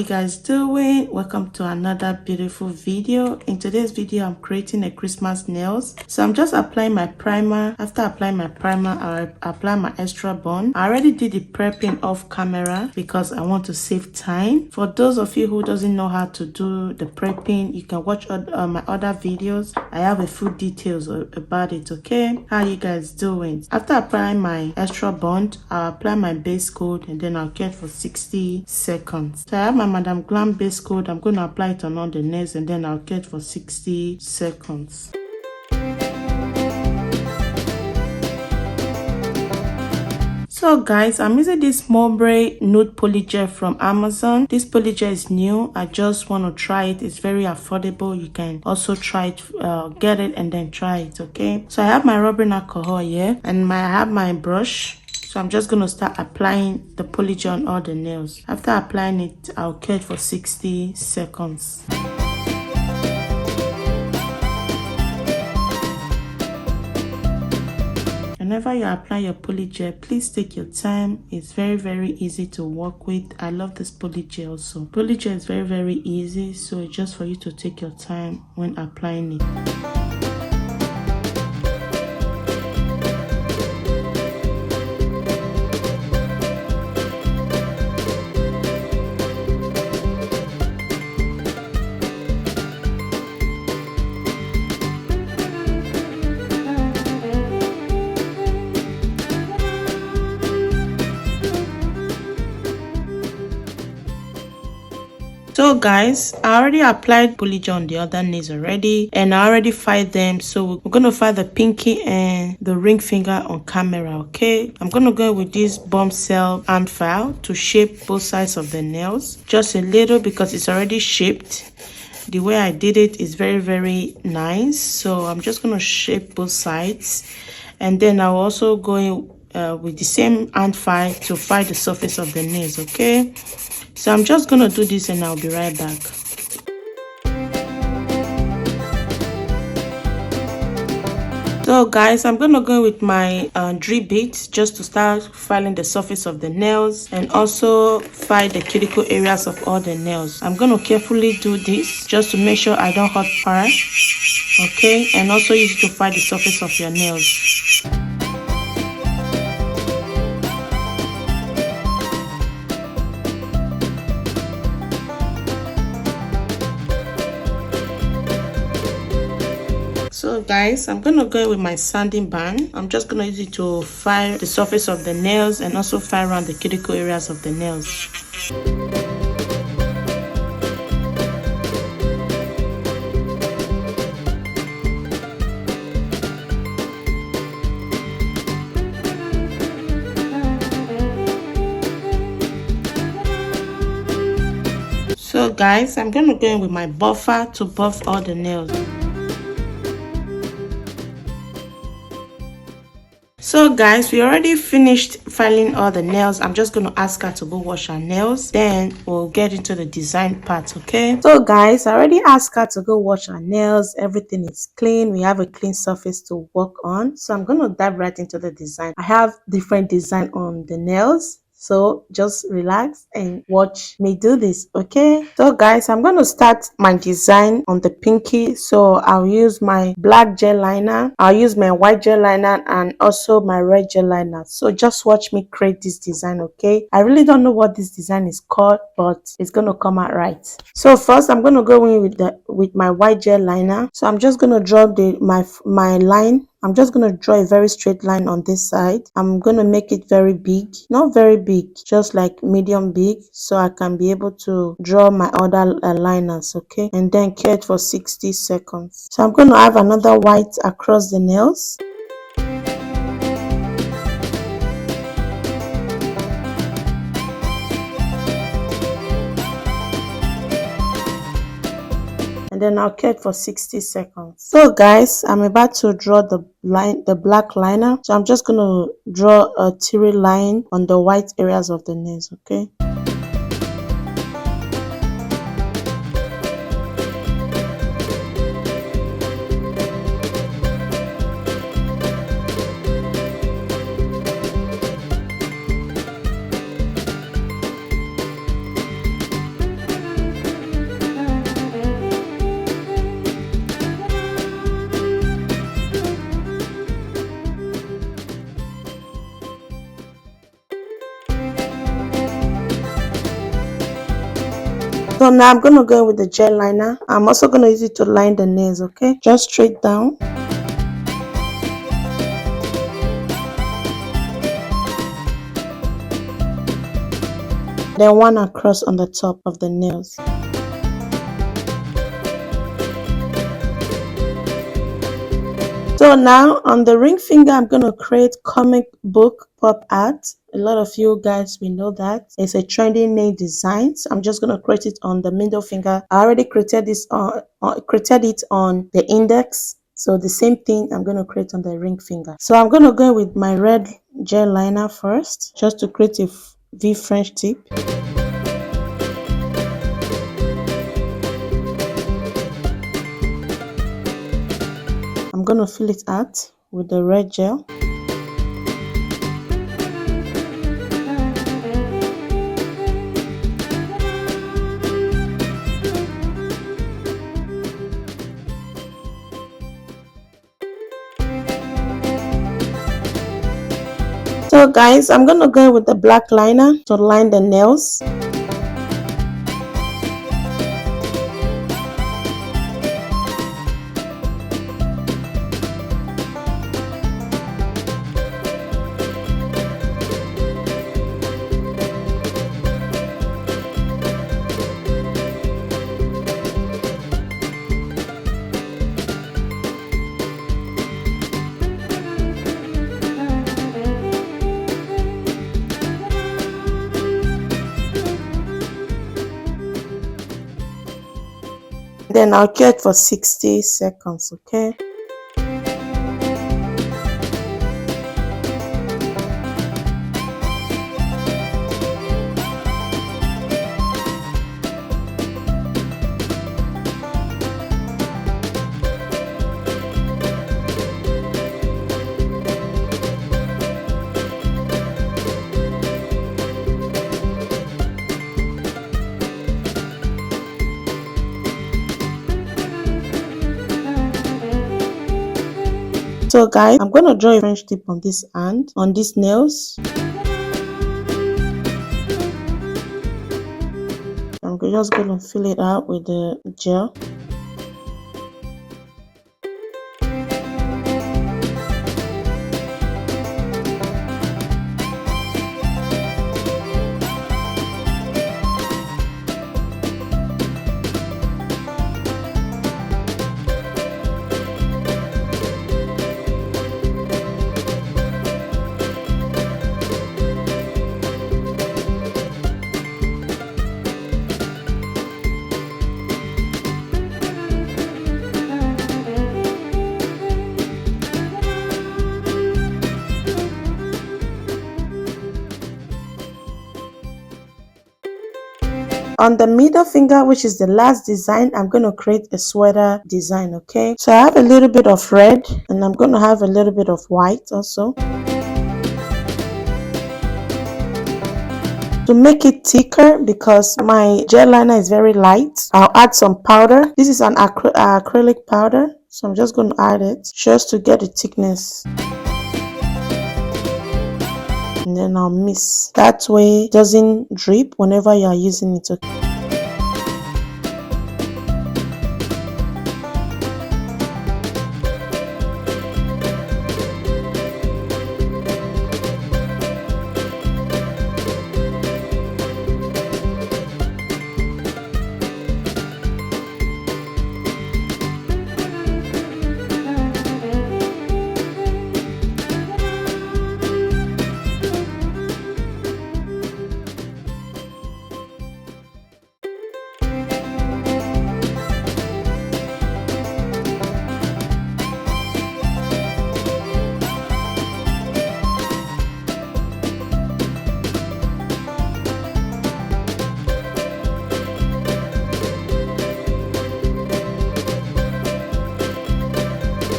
guys doing? Welcome to another beautiful video. In today's video, I'm creating a Christmas nails. So I'm just applying my primer. After applying my primer, I'll apply my extra bond. I already did the prepping off camera because I want to save time. For those of you who doesn't know how to do the prepping, you can watch my other videos. I have a full details about it. Okay, how you guys doing? After applying my extra bond, I'll apply my base coat and then I'll get for 60 seconds. So I have my Madam Glam base coat. I'm going to apply it on all the nails and then I'll get for 60 seconds. So guys, I'm using this Mulberry Nude Polygel from Amazon. This polygel is new. I just want to try it. It's very affordable. You can also try it, get it and then try it. Okay, so I have my rubbing alcohol here and I have my brush. So I'm just going to start applying the polygel on all the nails. After applying it, I'll cut for 60 seconds. Whenever you apply your polygel, please take your time. It's very easy to work with. I love this polygel also. Polygel is very easy, so it's just for you to take your time when applying it. So guys, I already applied polygel on the other nails already and I already filed them. So we're going to file the pinky and the ring finger on camera. Okay, I'm going to go with this bombshell hand file to shape both sides of the nails. Just a little because it's already shaped. The way I did it is very nice. So I'm just going to shape both sides. And then I'll also go with the same hand file to file the surface of the nails. Okay, so I'm just gonna do this and I'll be right back. So guys, I'm gonna go with my drill bit just to start filing the surface of the nails and also file the cuticle areas of all the nails. I'm gonna carefully do this just to make sure I don't hurt part. Okay, and also use it to file the surface of your nails. So guys, I'm gonna go with my sanding band. I'm just gonna use it to file the surface of the nails and also file around the cuticle areas of the nails. So guys, I'm gonna go in with my buffer to buff all the nails. So guys, we already finished filing all the nails. I'm just going to ask her to go wash her nails. Then we'll get into the design part, okay? So guys, I already asked her to go wash her nails. Everything is clean. We have a clean surface to work on. So I'm going to dive right into the design. I have different design on the nails. So just relax and watch me do this, okay? So guys, I'm going to start my design on the pinky. So I'll use my black gel liner, I'll use my white gel liner and also my red gel liner. So just watch me create this design, okay? I really don't know what this design is called, but it's going to come out right. So first I'm going to go in with my white gel liner. So I'm just going to draw my line. I'm just going to draw a very straight line on this side. I'm going to make it very big, not very big, just like medium big, so I can be able to draw my other liners, okay? And then cut for 60 seconds. So I'm going to have another white across the nails. And then I'll cut for 60 seconds. So guys, I'm about to draw the black liner. So I'm just going to draw a teary line on the white areas of the nails, okay? So now I'm gonna go with the gel liner. I'm also gonna use it to line the nails, okay? Just straight down. Then one across on the top of the nails. So now on the ring finger, I'm going to create comic book pop art. A lot of you guys will know that it's a trending nail design. So I'm just going to create it on the middle finger. I already created this created it on the index. So the same thing I'm going to create on the ring finger. So I'm going to go with my red gel liner first, just to create a V French tip. I'm going to fill it out with the red gel. So guys, I'm going to go with the black liner to line the nails. Then I'll cure it for 60 seconds, okay? So guys, I'm going to draw a French tip on this hand, on these nails. I'm just going to fill it out with the gel. On the middle finger, which is the last design, I'm going to create a sweater design, okay? So I have a little bit of red and I'm going to have a little bit of white also. To make it thicker, because my gel liner is very light, I'll add some powder. This is an acrylic powder, so I'm just going to add it just to get the thickness. And then I'll mix. That way it doesn't drip whenever you are using it. Okay.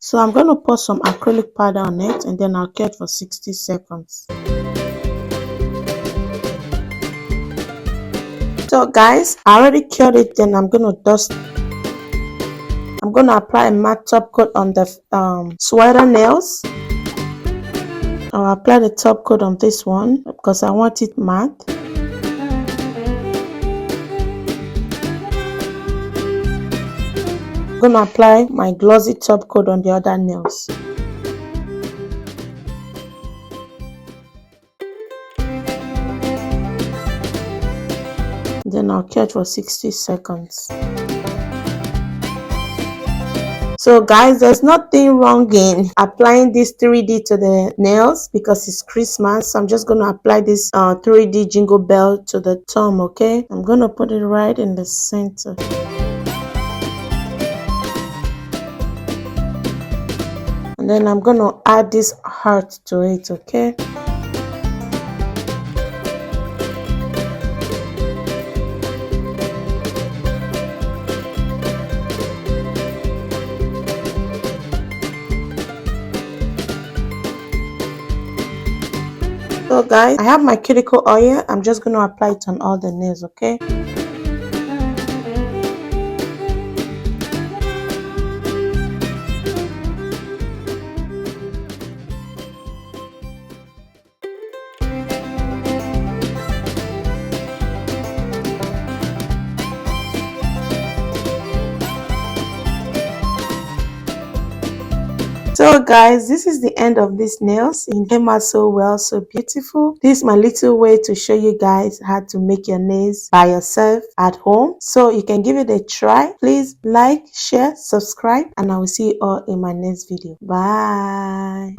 So I'm going to pour some acrylic powder on it and then I'll cure it for 60 seconds. So guys, I already cured it. Then I'm going to dust. I'm going to apply a matte top coat on the sweater nails. I'll apply the top coat on this one because I want it matte. gonna apply my glossy top coat on the other nails. Then I'll catch for 60 seconds. So guys, there's nothing wrong in applying this 3D to the nails because it's Christmas. So I'm just going to apply this 3D jingle bell to the thumb, okay? I'm going to put it right in the center. And then I'm going to add this heart to it, okay? So guys, I have my cuticle oil. I'm just going to apply it on all the nails, okay? So guys, this is the end of these nails. It came out so well, so beautiful. This is my little way to show you guys how to make your nails by yourself at home. So you can give it a try. Please like, share, subscribe, and I will see you all in my next video. Bye.